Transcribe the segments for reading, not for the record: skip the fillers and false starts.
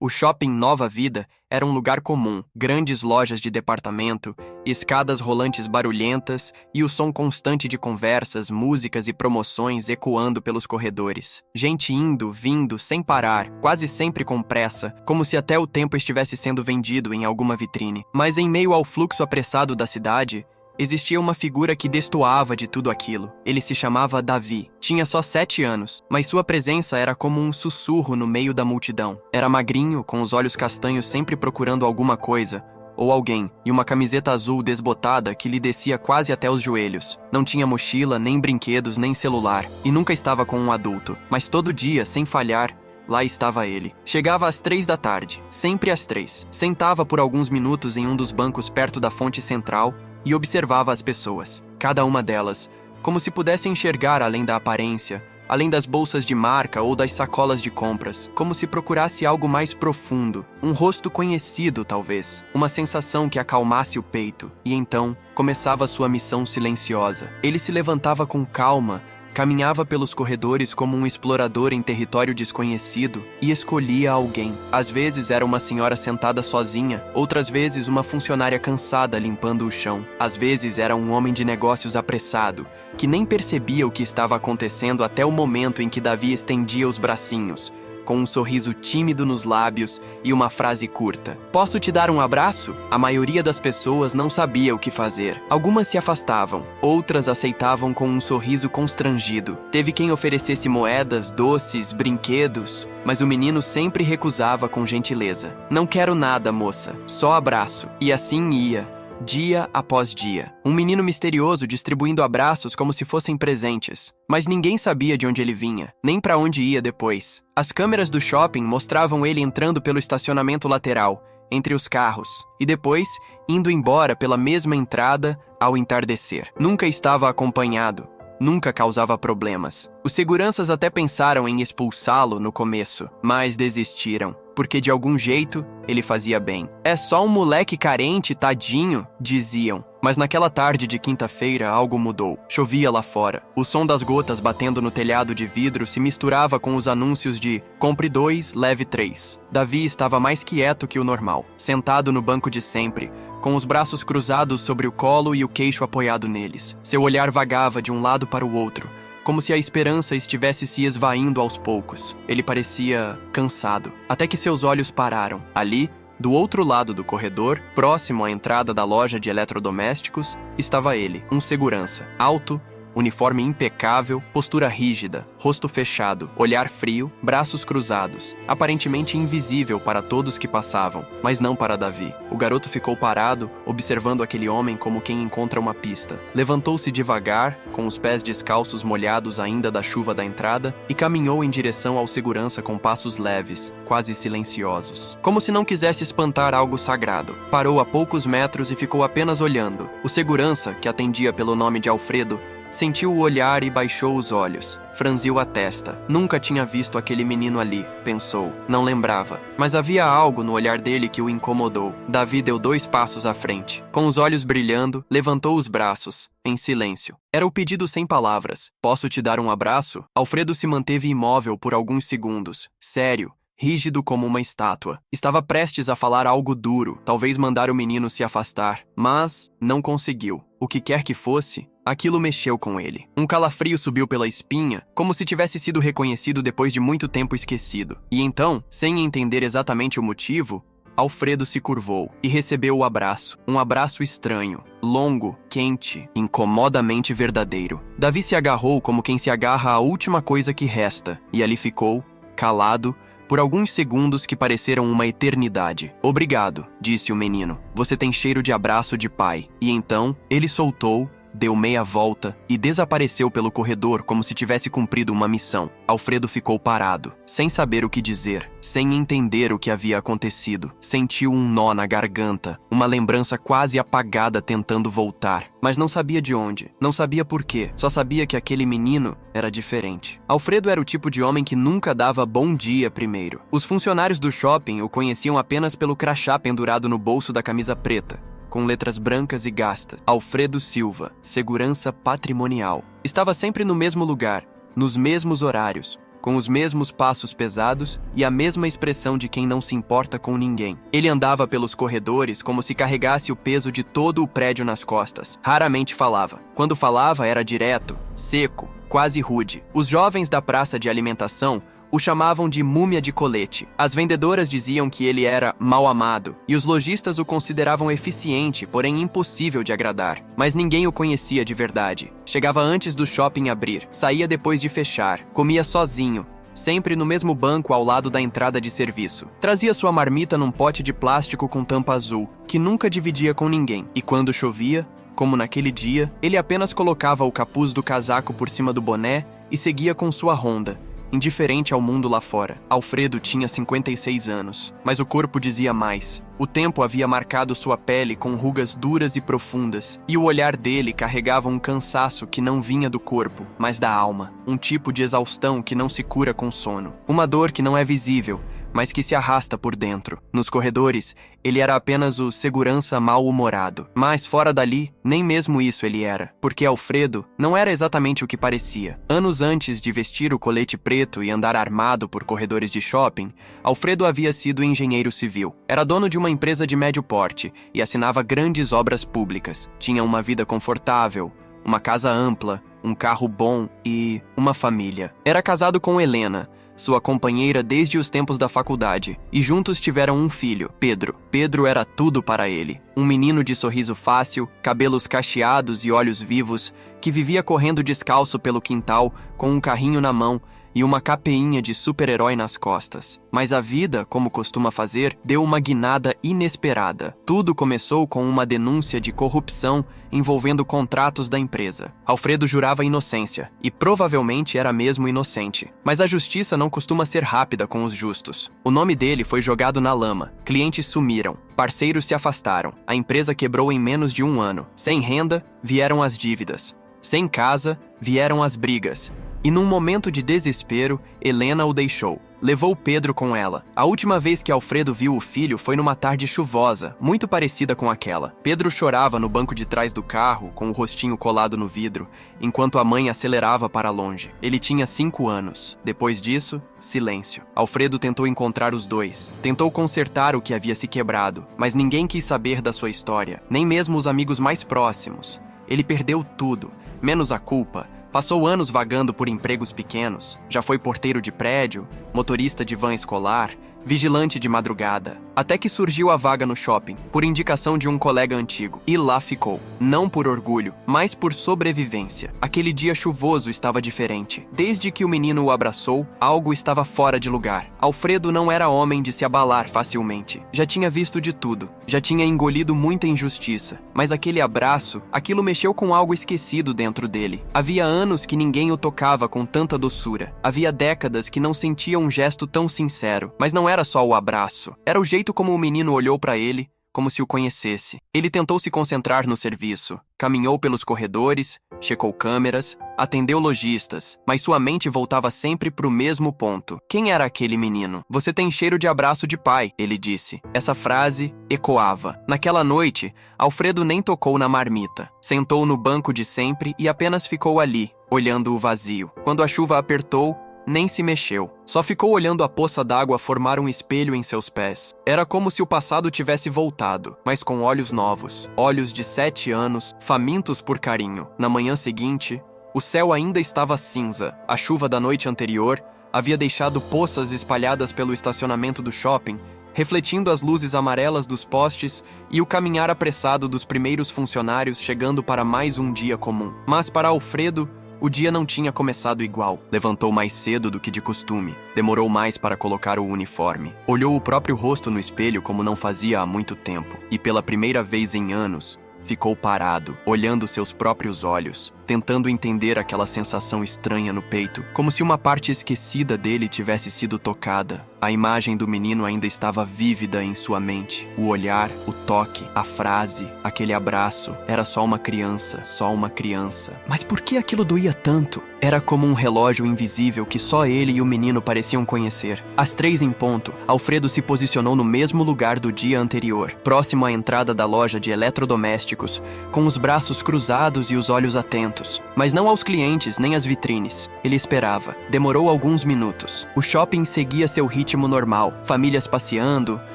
O shopping Nova Vida era um lugar comum, grandes lojas de departamento, escadas rolantes barulhentas e o som constante de conversas, músicas e promoções ecoando pelos corredores. Gente indo, vindo, sem parar, quase sempre com pressa, como se até o tempo estivesse sendo vendido em alguma vitrine. Mas em meio ao fluxo apressado da cidade, existia uma figura que destoava de tudo aquilo. Ele se chamava Davi. Tinha só 7 anos, mas sua presença era como um sussurro no meio da multidão. Era magrinho, com os olhos castanhos sempre procurando alguma coisa, ou alguém, e uma camiseta azul desbotada que lhe descia quase até os joelhos. Não tinha mochila, nem brinquedos, nem celular, e nunca estava com um adulto. Mas todo dia, sem falhar, lá estava ele. Chegava às 3 da tarde, sempre às 3. Sentava por alguns minutos em um dos bancos perto da fonte central e observava as pessoas, cada uma delas, como se pudesse enxergar além da aparência, além das bolsas de marca ou das sacolas de compras, como se procurasse algo mais profundo, um rosto conhecido talvez, uma sensação que acalmasse o peito, e então começava sua missão silenciosa. Ele se levantava com calma, caminhava pelos corredores como um explorador em território desconhecido e escolhia alguém. Às vezes era uma senhora sentada sozinha, outras vezes uma funcionária cansada limpando o chão. Às vezes era um homem de negócios apressado, que nem percebia o que estava acontecendo até o momento em que Davi estendia os bracinhos, com um sorriso tímido nos lábios e uma frase curta. "Posso te dar um abraço?" A maioria das pessoas não sabia o que fazer. Algumas se afastavam, outras aceitavam com um sorriso constrangido. Teve quem oferecesse moedas, doces, brinquedos, mas o menino sempre recusava com gentileza. "Não quero nada, moça, só abraço." E assim ia, dia após dia. Um menino misterioso distribuindo abraços como se fossem presentes. Mas ninguém sabia de onde ele vinha, nem para onde ia depois. As câmeras do shopping mostravam ele entrando pelo estacionamento lateral, entre os carros, e depois indo embora pela mesma entrada ao entardecer. Nunca estava acompanhado, nunca causava problemas. Os seguranças até pensaram em expulsá-lo no começo, mas desistiram, porque de algum jeito ele fazia bem. "É só um moleque carente, tadinho", diziam. Mas naquela tarde de quinta-feira algo mudou. Chovia lá fora. O som das gotas batendo no telhado de vidro se misturava com os anúncios de "Compre 2, leve 3". Davi estava mais quieto que o normal, sentado no banco de sempre, com os braços cruzados sobre o colo e o queixo apoiado neles. Seu olhar vagava de um lado para o outro, como se a esperança estivesse se esvaindo aos poucos. Ele parecia cansado, até que seus olhos pararam. Ali, do outro lado do corredor, próximo à entrada da loja de eletrodomésticos, estava ele, um segurança, alto, uniforme impecável, postura rígida, rosto fechado, olhar frio, braços cruzados, aparentemente invisível para todos que passavam, mas não para Davi. O garoto ficou parado, observando aquele homem como quem encontra uma pista. Levantou-se devagar, com os pés descalços molhados ainda da chuva da entrada, e caminhou em direção ao segurança com passos leves, quase silenciosos. Como se não quisesse espantar algo sagrado. Parou a poucos metros e ficou apenas olhando. O segurança, que atendia pelo nome de Alfredo, sentiu o olhar e baixou os olhos. Franziu a testa. Nunca tinha visto aquele menino ali, pensou. Não lembrava. Mas havia algo no olhar dele que o incomodou. Davi deu 2 passos à frente. Com os olhos brilhando, levantou os braços, em silêncio. Era o pedido sem palavras. "Posso te dar um abraço?" Alfredo se manteve imóvel por alguns segundos. Sério, rígido como uma estátua. Estava prestes a falar algo duro, talvez mandar o menino se afastar, mas não conseguiu. O que quer que fosse, aquilo mexeu com ele. Um calafrio subiu pela espinha, como se tivesse sido reconhecido depois de muito tempo esquecido. E então, sem entender exatamente o motivo, Alfredo se curvou e recebeu o abraço. Um abraço estranho, longo, quente, incomodamente verdadeiro. Davi se agarrou como quem se agarra à última coisa que resta, e ali ficou, calado, por alguns segundos que pareceram uma eternidade. "Obrigado", disse o menino. "Você tem cheiro de abraço de pai." E então, ele soltou, deu meia volta e desapareceu pelo corredor como se tivesse cumprido uma missão. Alfredo ficou parado, sem saber o que dizer, sem entender o que havia acontecido. Sentiu um nó na garganta, uma lembrança quase apagada tentando voltar, mas não sabia de onde, não sabia por quê, só sabia que aquele menino era diferente. Alfredo era o tipo de homem que nunca dava bom dia primeiro. Os funcionários do shopping o conheciam apenas pelo crachá pendurado no bolso da camisa preta, com letras brancas e gastas. Alfredo Silva, segurança patrimonial. Estava sempre no mesmo lugar, nos mesmos horários, com os mesmos passos pesados e a mesma expressão de quem não se importa com ninguém. Ele andava pelos corredores como se carregasse o peso de todo o prédio nas costas. Raramente falava. Quando falava, era direto, seco, quase rude. Os jovens da praça de alimentação o chamavam de múmia de colete. As vendedoras diziam que ele era mal amado, e os lojistas o consideravam eficiente, porém impossível de agradar. Mas ninguém o conhecia de verdade. Chegava antes do shopping abrir, saía depois de fechar, comia sozinho, sempre no mesmo banco ao lado da entrada de serviço. Trazia sua marmita num pote de plástico com tampa azul, que nunca dividia com ninguém. E quando chovia, como naquele dia, ele apenas colocava o capuz do casaco por cima do boné e seguia com sua Honda, indiferente ao mundo lá fora. Alfredo tinha 56 anos, mas o corpo dizia mais. O tempo havia marcado sua pele com rugas duras e profundas, e o olhar dele carregava um cansaço que não vinha do corpo, mas da alma. Um tipo de exaustão que não se cura com sono. Uma dor que não é visível, mas que se arrasta por dentro. Nos corredores, ele era apenas o segurança mal-humorado. Mas fora dali, nem mesmo isso ele era, porque Alfredo não era exatamente o que parecia. Anos antes de vestir o colete preto e andar armado por corredores de shopping, Alfredo havia sido engenheiro civil. Era dono de uma empresa de médio porte e assinava grandes obras públicas. Tinha uma vida confortável, uma casa ampla, um carro bom e uma família. Era casado com Helena, sua companheira desde os tempos da faculdade, e juntos tiveram um filho, Pedro. Pedro era tudo para ele. Um menino de sorriso fácil, cabelos cacheados e olhos vivos, que vivia correndo descalço pelo quintal, com um carrinho na mão e uma capeinha de super-herói nas costas. Mas a vida, como costuma fazer, deu uma guinada inesperada. Tudo começou com uma denúncia de corrupção envolvendo contratos da empresa. Alfredo jurava inocência, e provavelmente era mesmo inocente. Mas a justiça não costuma ser rápida com os justos. O nome dele foi jogado na lama, clientes sumiram, parceiros se afastaram, a empresa quebrou em menos de um ano. Sem renda, vieram as dívidas. Sem casa, vieram as brigas. E num momento de desespero, Helena o deixou. Levou Pedro com ela. A última vez que Alfredo viu o filho foi numa tarde chuvosa, muito parecida com aquela. Pedro chorava no banco de trás do carro, com o rostinho colado no vidro, enquanto a mãe acelerava para longe. Ele tinha 5 anos. Depois disso, silêncio. Alfredo tentou encontrar os dois. Tentou consertar o que havia se quebrado, mas ninguém quis saber da sua história, nem mesmo os amigos mais próximos. Ele perdeu tudo, menos a culpa. Passou anos vagando por empregos pequenos. Já foi porteiro de prédio, motorista de van escolar, vigilante de madrugada. Até que surgiu a vaga no shopping, por indicação de um colega antigo. E lá ficou. Não por orgulho, mas por sobrevivência. Aquele dia chuvoso estava diferente. Desde que o menino o abraçou, algo estava fora de lugar. Alfredo não era homem de se abalar facilmente. Já tinha visto de tudo. Já tinha engolido muita injustiça. Mas aquele abraço, aquilo mexeu com algo esquecido dentro dele. Havia anos que ninguém o tocava com tanta doçura. Havia décadas que não sentia um gesto tão sincero. Mas não era só o abraço. Era o jeito como o menino olhou para ele, como se o conhecesse. Ele tentou se concentrar no serviço. Caminhou pelos corredores, checou câmeras, atendeu lojistas, mas sua mente voltava sempre para o mesmo ponto. Quem era aquele menino? Você tem cheiro de abraço de pai, ele disse. Essa frase ecoava. Naquela noite, Alfredo nem tocou na marmita. Sentou no banco de sempre e apenas ficou ali, olhando o vazio. Quando a chuva apertou, nem se mexeu. Só ficou olhando a poça d'água formar um espelho em seus pés. Era como se o passado tivesse voltado, mas com olhos novos. Olhos de 7 anos, famintos por carinho. Na manhã seguinte, o céu ainda estava cinza. A chuva da noite anterior havia deixado poças espalhadas pelo estacionamento do shopping, refletindo as luzes amarelas dos postes e o caminhar apressado dos primeiros funcionários chegando para mais um dia comum. Mas para Alfredo, o dia não tinha começado igual. Levantou mais cedo do que de costume. Demorou mais para colocar o uniforme. Olhou o próprio rosto no espelho como não fazia há muito tempo. E pela primeira vez em anos, ficou parado, olhando seus próprios olhos, tentando entender aquela sensação estranha no peito, como se uma parte esquecida dele tivesse sido tocada. A imagem do menino ainda estava vívida em sua mente. O olhar, o toque, a frase, aquele abraço. Era só uma criança, só uma criança. Mas por que aquilo doía tanto? Era como um relógio invisível que só ele e o menino pareciam conhecer. Às 3 em ponto, Alfredo se posicionou no mesmo lugar do dia anterior, próximo à entrada da loja de eletrodomésticos, com os braços cruzados e os olhos atentos. atentos, mas não aos clientes nem às vitrines. Ele esperava. Demorou alguns minutos. O shopping seguia seu ritmo normal, famílias passeando,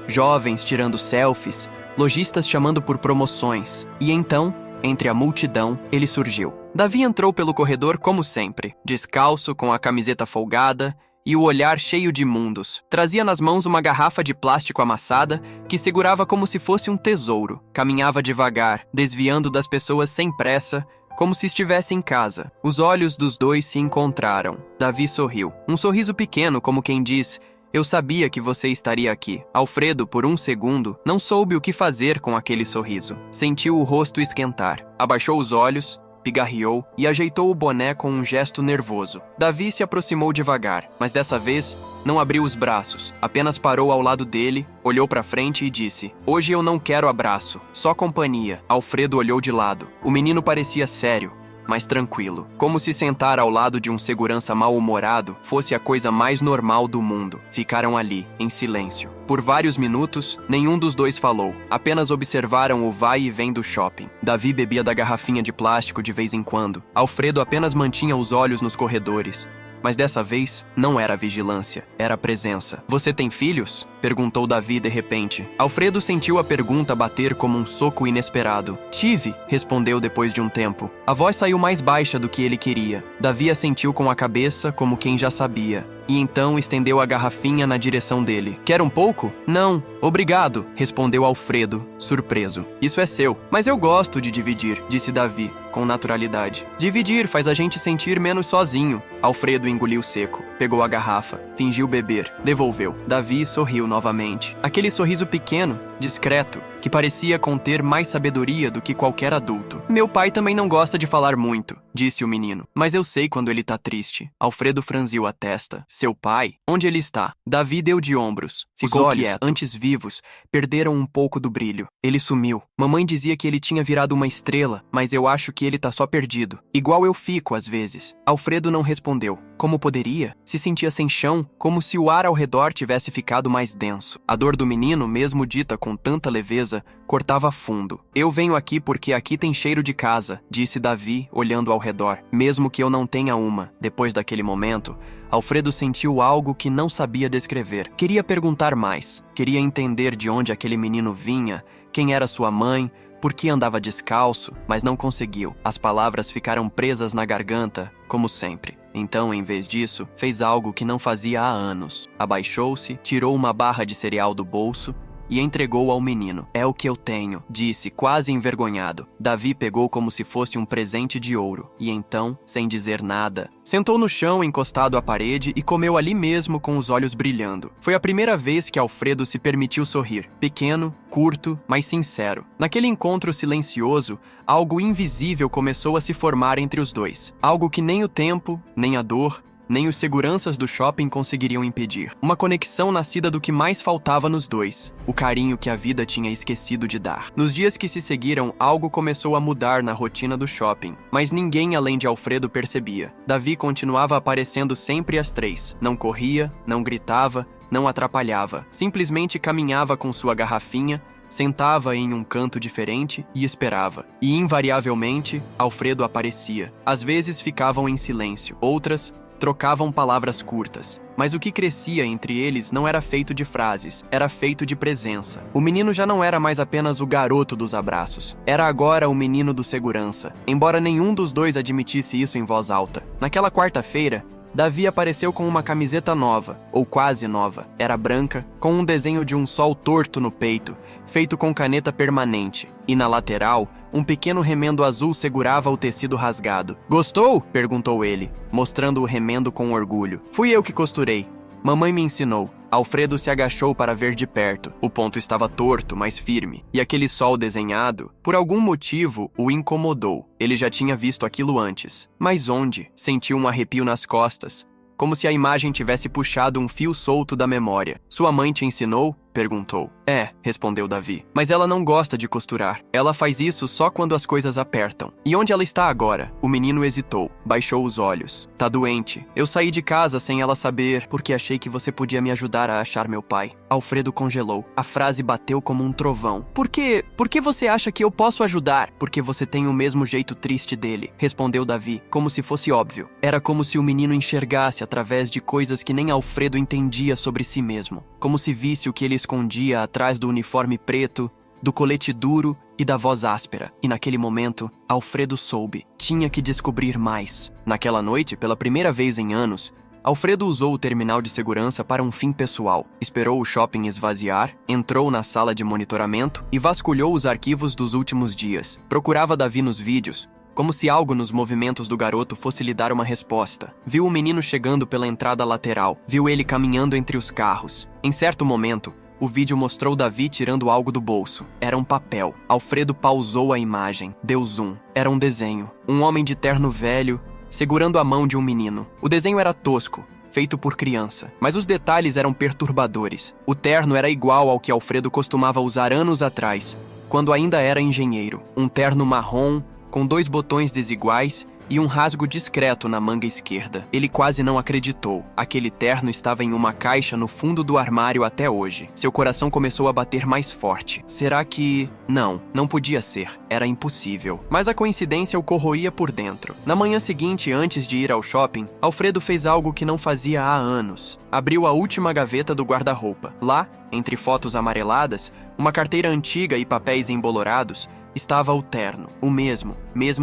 jovens tirando selfies, lojistas chamando por promoções. E então, entre a multidão, ele surgiu. Davi entrou pelo corredor como sempre, descalço, com a camiseta folgada e o olhar cheio de mundos. Trazia nas mãos uma garrafa de plástico amassada que segurava como se fosse um tesouro. Caminhava devagar, desviando das pessoas sem pressa, como se estivesse em casa. Os olhos dos dois se encontraram. Davi sorriu. Um sorriso pequeno, como quem diz: "Eu sabia que você estaria aqui." Alfredo, por um segundo, não soube o que fazer com aquele sorriso. Sentiu o rosto esquentar. Abaixou os olhos, pigarreou e ajeitou o boné com um gesto nervoso. Davi se aproximou devagar, mas dessa vez não abriu os braços. Apenas parou ao lado dele, olhou para frente e disse: "Hoje eu não quero abraço, só companhia." Alfredo olhou de lado. O menino parecia sério, mas tranquilo, como se sentar ao lado de um segurança mal-humorado fosse a coisa mais normal do mundo. Ficaram ali, em silêncio. Por vários minutos, nenhum dos dois falou, apenas observaram o vai e vem do shopping. Davi bebia da garrafinha de plástico de vez em quando. Alfredo apenas mantinha os olhos nos corredores. Mas dessa vez, não era vigilância, era presença. "Você tem filhos?" perguntou Davi de repente. Alfredo sentiu a pergunta bater como um soco inesperado. "Tive", respondeu depois de um tempo. A voz saiu mais baixa do que ele queria. Davi assentiu com a cabeça, como quem já sabia. E então estendeu a garrafinha na direção dele. "Quer um pouco?" "Não, obrigado", respondeu Alfredo, surpreso. "Isso é seu." "Mas eu gosto de dividir", disse Davi, com naturalidade. "Dividir faz a gente sentir menos sozinho." Alfredo engoliu seco, pegou a garrafa, fingiu beber, devolveu. Davi sorriu novamente. Aquele sorriso pequeno, discreto, que parecia conter mais sabedoria do que qualquer adulto. "Meu pai também não gosta de falar muito", disse o menino. "Mas eu sei quando ele tá triste." Alfredo franziu a testa. "Seu pai? Onde ele está?" Davi deu de ombros. Ficou quieto. Antes vivos, perderam um pouco do brilho. "Ele sumiu. Mamãe dizia que ele tinha virado uma estrela, mas eu acho que ele tá só perdido. Igual eu fico, às vezes." Alfredo não respondeu. Como poderia? Se sentia sem chão, como se o ar ao redor tivesse ficado mais denso. A dor do menino, mesmo dita com tanta leveza, cortava fundo. "Eu venho aqui porque aqui tem cheiro de casa", disse Davi, olhando ao redor. "Mesmo que eu não tenha uma." Depois daquele momento, Alfredo sentiu algo que não sabia descrever. Queria perguntar mais. Queria entender de onde aquele menino vinha, quem era sua mãe, por que andava descalço, mas não conseguiu. As palavras ficaram presas na garganta, como sempre. Então, em vez disso, fez algo que não fazia há anos. Abaixou-se, tirou uma barra de cereal do bolso e entregou ao menino. "É o que eu tenho", disse, quase envergonhado. Davi pegou como se fosse um presente de ouro. E então, sem dizer nada, sentou no chão encostado à parede e comeu ali mesmo com os olhos brilhando. Foi a primeira vez que Alfredo se permitiu sorrir. Pequeno, curto, mas sincero. Naquele encontro silencioso, algo invisível começou a se formar entre os dois. Algo que nem o tempo, nem a dor, nem os seguranças do shopping conseguiriam impedir. Uma conexão nascida do que mais faltava nos dois, o carinho que a vida tinha esquecido de dar. Nos dias que se seguiram, algo começou a mudar na rotina do shopping, mas ninguém além de Alfredo percebia. Davi continuava aparecendo sempre às 3. Não corria, não gritava, não atrapalhava. Simplesmente caminhava com sua garrafinha, sentava em um canto diferente e esperava. E, invariavelmente, Alfredo aparecia. Às vezes ficavam em silêncio, outras trocavam palavras curtas. Mas o que crescia entre eles não era feito de frases, era feito de presença. O menino já não era mais apenas o garoto dos abraços. Era agora o menino do segurança, embora nenhum dos dois admitisse isso em voz alta. Naquela quarta-feira, Davi apareceu com uma camiseta nova, ou quase nova. Era branca, com um desenho de um sol torto no peito, feito com caneta permanente. E na lateral, um pequeno remendo azul segurava o tecido rasgado. "Gostou?" perguntou ele, mostrando o remendo com orgulho. "Fui eu que costurei. Mamãe me ensinou." Alfredo se agachou para ver de perto. O ponto estava torto, mas firme. E aquele sol desenhado, por algum motivo, o incomodou. Ele já tinha visto aquilo antes. Mas onde? Sentiu um arrepio nas costas, como se a imagem tivesse puxado um fio solto da memória. "Sua mãe te ensinou?" Perguntou. É, respondeu Davi. Mas ela não gosta de costurar. Ela faz isso só quando as coisas apertam. E onde ela está agora? O menino hesitou, baixou os olhos. Tá doente. Eu saí de casa sem ela saber, porque achei que você podia me ajudar a achar meu pai. Alfredo congelou. A frase bateu como um trovão. Por que você acha que eu posso ajudar? Porque você tem o mesmo jeito triste dele, respondeu Davi, como se fosse óbvio. Era como se o menino enxergasse através de coisas que nem Alfredo entendia sobre si mesmo. Como se visse o que ele escondia atrás do uniforme preto, do colete duro e da voz áspera. E naquele momento, Alfredo soube. Tinha que descobrir mais. Naquela noite, pela primeira vez em anos, Alfredo usou o terminal de segurança para um fim pessoal. Esperou o shopping esvaziar, entrou na sala de monitoramento e vasculhou os arquivos dos últimos dias. Procurava Davi nos vídeos, como se algo nos movimentos do garoto fosse lhe dar uma resposta. Viu o menino chegando pela entrada lateral. Viu ele caminhando entre os carros. Em certo momento, o vídeo mostrou Davi tirando algo do bolso. Era um papel. Alfredo pausou a imagem. Deu zoom. Era um desenho. Um homem de terno velho, segurando a mão de um menino. O desenho era tosco, feito por criança, mas os detalhes eram perturbadores. O terno era igual ao que Alfredo costumava usar anos atrás, quando ainda era engenheiro. Um terno marrom, com 2 botões desiguais e um rasgo discreto na manga esquerda. Ele quase não acreditou. Aquele terno estava em uma caixa no fundo do armário até hoje. Seu coração começou a bater mais forte. Será que... Não podia ser. Era impossível. Mas a coincidência o corroía por dentro. Na manhã seguinte, antes de ir ao shopping, Alfredo fez algo que não fazia há anos. Abriu a última gaveta do guarda-roupa. Lá, entre fotos amareladas, uma carteira antiga e papéis embolorados, estava o terno, o mesmo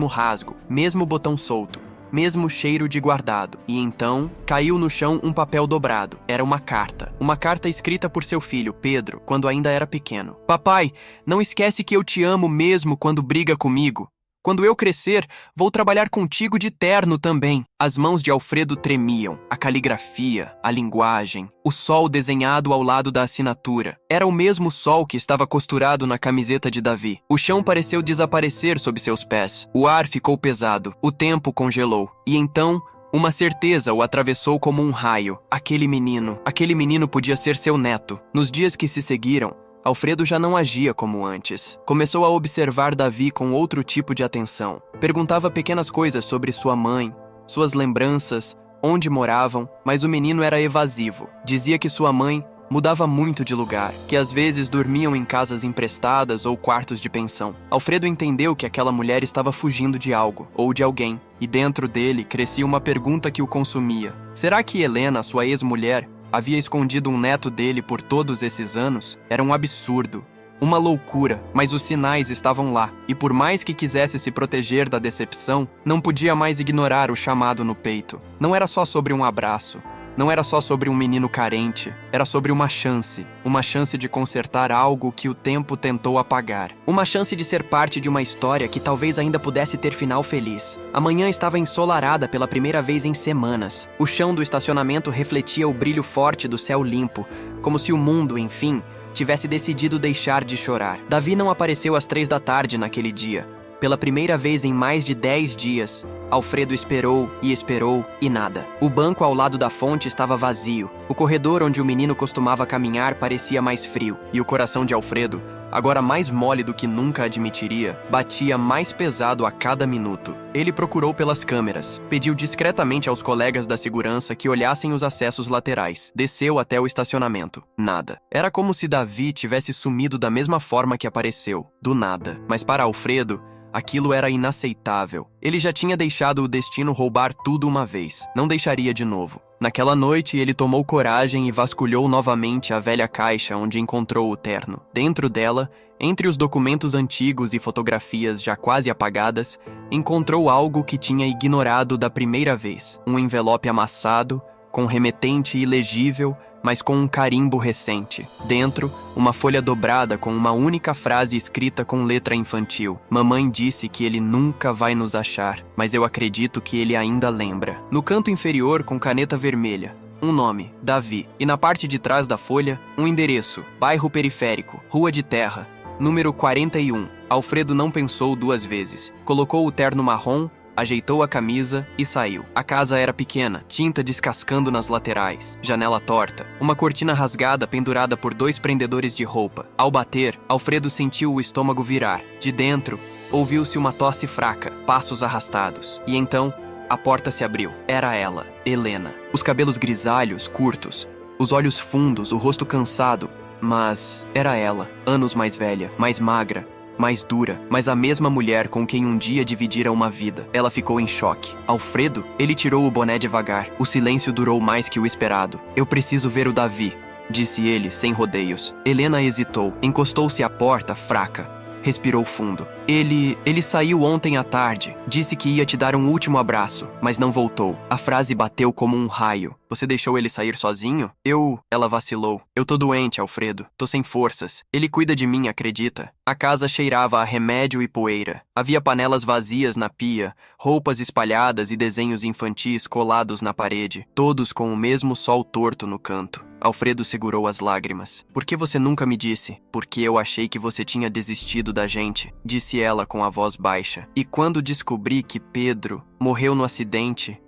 rasgo, mesmo botão solto, mesmo cheiro de guardado. E então, caiu no chão um papel dobrado. Era uma carta escrita por seu filho, Pedro, quando ainda era pequeno. Papai, não esquece que eu te amo mesmo quando briga comigo. Quando eu crescer, vou trabalhar contigo de terno também. As mãos de Alfredo tremiam. A caligrafia, a linguagem, o sol desenhado ao lado da assinatura. Era o mesmo sol que estava costurado na camiseta de Davi. O chão pareceu desaparecer sob seus pés. O ar ficou pesado. O tempo congelou. E então, uma certeza o atravessou como um raio. Aquele menino podia ser seu neto. Nos dias que se seguiram, Alfredo já não agia como antes. Começou a observar Davi com outro tipo de atenção. Perguntava pequenas coisas sobre sua mãe, suas lembranças, onde moravam, mas o menino era evasivo. Dizia que sua mãe mudava muito de lugar, que às vezes dormiam em casas emprestadas ou quartos de pensão. Alfredo entendeu que aquela mulher estava fugindo de algo, ou de alguém, e dentro dele crescia uma pergunta que o consumia. Será que Helena, sua ex-mulher, havia escondido um neto dele por todos esses anos? Era um absurdo, uma loucura, mas os sinais estavam lá, e por mais que quisesse se proteger da decepção, não podia mais ignorar o chamado no peito. Não era só sobre um abraço, não era só sobre um menino carente, era sobre uma chance de consertar algo que o tempo tentou apagar. Uma chance de ser parte de uma história que talvez ainda pudesse ter final feliz. A manhã estava ensolarada pela primeira vez em semanas. O chão do estacionamento refletia o brilho forte do céu limpo, como se o mundo, enfim, tivesse decidido deixar de chorar. Davi não apareceu às 3 da tarde naquele dia. Pela primeira vez em mais de 10 dias, Alfredo esperou e nada. O banco ao lado da fonte estava vazio. O corredor onde o menino costumava caminhar parecia mais frio. E o coração de Alfredo, agora mais mole do que nunca admitiria, batia mais pesado a cada minuto. Ele procurou pelas câmeras, pediu discretamente aos colegas da segurança que olhassem os acessos laterais. Desceu até o estacionamento. Nada. Era como se Davi tivesse sumido da mesma forma que apareceu, do nada. Mas para Alfredo, aquilo era inaceitável. Ele já tinha deixado o destino roubar tudo uma vez. Não deixaria de novo. Naquela noite, ele tomou coragem e vasculhou novamente a velha caixa onde encontrou o terno. Dentro dela, entre os documentos antigos e fotografias já quase apagadas, encontrou algo que tinha ignorado da primeira vez. Um envelope amassado, com remetente ilegível, mas com um carimbo recente. Dentro, uma folha dobrada com uma única frase escrita com letra infantil. Mamãe disse que ele nunca vai nos achar, mas eu acredito que ele ainda lembra. No canto inferior, com caneta vermelha, um nome, Davi. E na parte de trás da folha, um endereço, bairro Periférico, Rua de Terra, número 41. Alfredo não pensou 2 vezes. Colocou o terno marrom ajeitou a camisa e saiu. A casa era pequena, tinta descascando nas laterais, janela torta, uma cortina rasgada pendurada por 2 prendedores de roupa. Ao bater, Alfredo sentiu o estômago virar. De dentro, ouviu-se uma tosse fraca, passos arrastados. E então, a porta se abriu. Era ela, Helena. Os cabelos grisalhos, curtos, os olhos fundos, o rosto cansado. Mas era ela, anos mais velha, mais magra, mais dura, mas a mesma mulher com quem um dia dividira uma vida. Ela ficou em choque. Alfredo? Ele tirou o boné devagar. O silêncio durou mais que o esperado. Eu preciso ver o Davi, disse ele, sem rodeios. Helena hesitou, encostou-se à porta, fraca. Respirou fundo. Ele saiu ontem à tarde. Disse que ia te dar um último abraço, mas não voltou. A frase bateu como um raio. Você deixou ele sair sozinho? Ela vacilou. Eu tô doente, Alfredo. Tô sem forças. Ele cuida de mim, acredita? A casa cheirava a remédio e poeira. Havia panelas vazias na pia, roupas espalhadas e desenhos infantis colados na parede, todos com o mesmo sol torto no canto. Alfredo segurou as lágrimas. Por que você nunca me disse? Porque eu achei que você tinha desistido da gente, disse ela com a voz baixa. E quando descobri que Pedro morreu no acidente,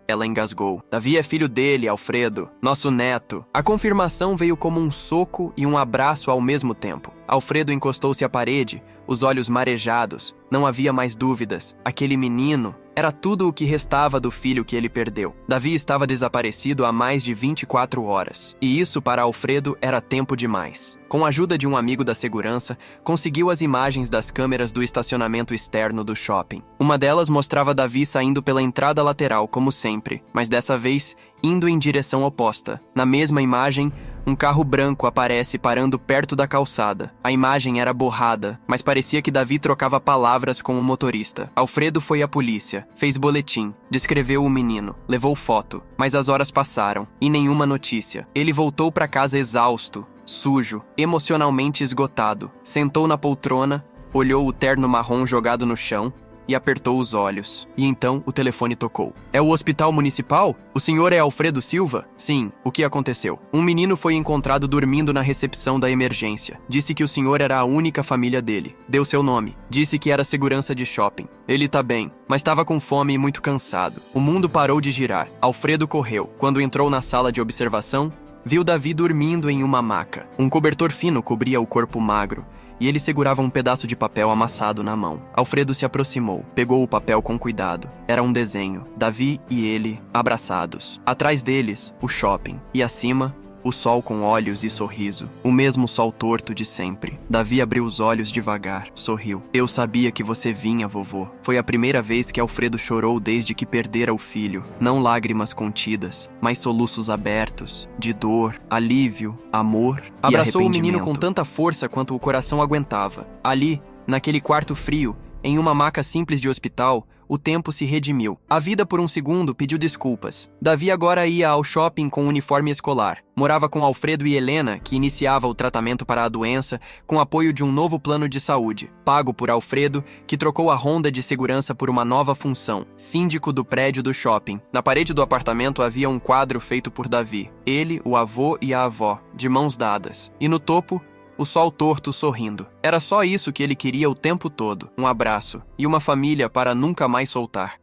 ela engasgou. Davi é filho dele, Alfredo, nosso neto. A confirmação veio como um soco e um abraço ao mesmo tempo. Alfredo encostou-se à parede, os olhos marejados. Não havia mais dúvidas. Aquele menino era tudo o que restava do filho que ele perdeu. Davi estava desaparecido há mais de 24 horas. E isso para Alfredo era tempo demais. Com a ajuda de um amigo da segurança, conseguiu as imagens das câmeras do estacionamento externo do shopping. Uma delas mostrava Davi saindo pela entrada lateral, como sempre, mas dessa vez indo em direção oposta. Na mesma imagem, um carro branco aparece parando perto da calçada. A imagem era borrada, mas parecia que Davi trocava palavras com o motorista. Alfredo foi à polícia, fez boletim, descreveu o menino, levou foto, mas as horas passaram e nenhuma notícia. Ele voltou para casa exausto, sujo, emocionalmente esgotado. Sentou na poltrona, olhou o terno marrom jogado no chão e apertou os olhos. E então o telefone tocou. É o hospital municipal? O senhor é Alfredo Silva? Sim, o que aconteceu? Um menino foi encontrado dormindo na recepção da emergência. Disse que o senhor era a única família dele. Deu seu nome. Disse que era segurança de shopping. Ele tá bem, mas estava com fome e muito cansado. O mundo parou de girar. Alfredo correu. Quando entrou na sala de observação, viu Davi dormindo em uma maca. Um cobertor fino cobria o corpo magro, e ele segurava um pedaço de papel amassado na mão. Alfredo se aproximou, pegou o papel com cuidado. Era um desenho. Davi e ele, abraçados. Atrás deles, o shopping. E acima, o sol com olhos e sorriso. O mesmo sol torto de sempre. Davi abriu os olhos devagar, sorriu. Eu sabia que você vinha, vovô. Foi a primeira vez que Alfredo chorou desde que perdera o filho. Não lágrimas contidas, mas soluços abertos, de dor, alívio, amor e abraçou o menino com tanta força quanto o coração aguentava. Ali, naquele quarto frio, em uma maca simples de hospital, o tempo se redimiu. A vida por um segundo pediu desculpas. Davi agora ia ao shopping com uniforme escolar. Morava com Alfredo e Helena, que iniciava o tratamento para a doença, com apoio de um novo plano de saúde, pago por Alfredo, que trocou a ronda de segurança por uma nova função, síndico do prédio do shopping. Na parede do apartamento havia um quadro feito por Davi. Ele, o avô e a avó, de mãos dadas. E no topo, o sol torto sorrindo. Era só isso que ele queria o tempo todo, um abraço e uma família para nunca mais soltar.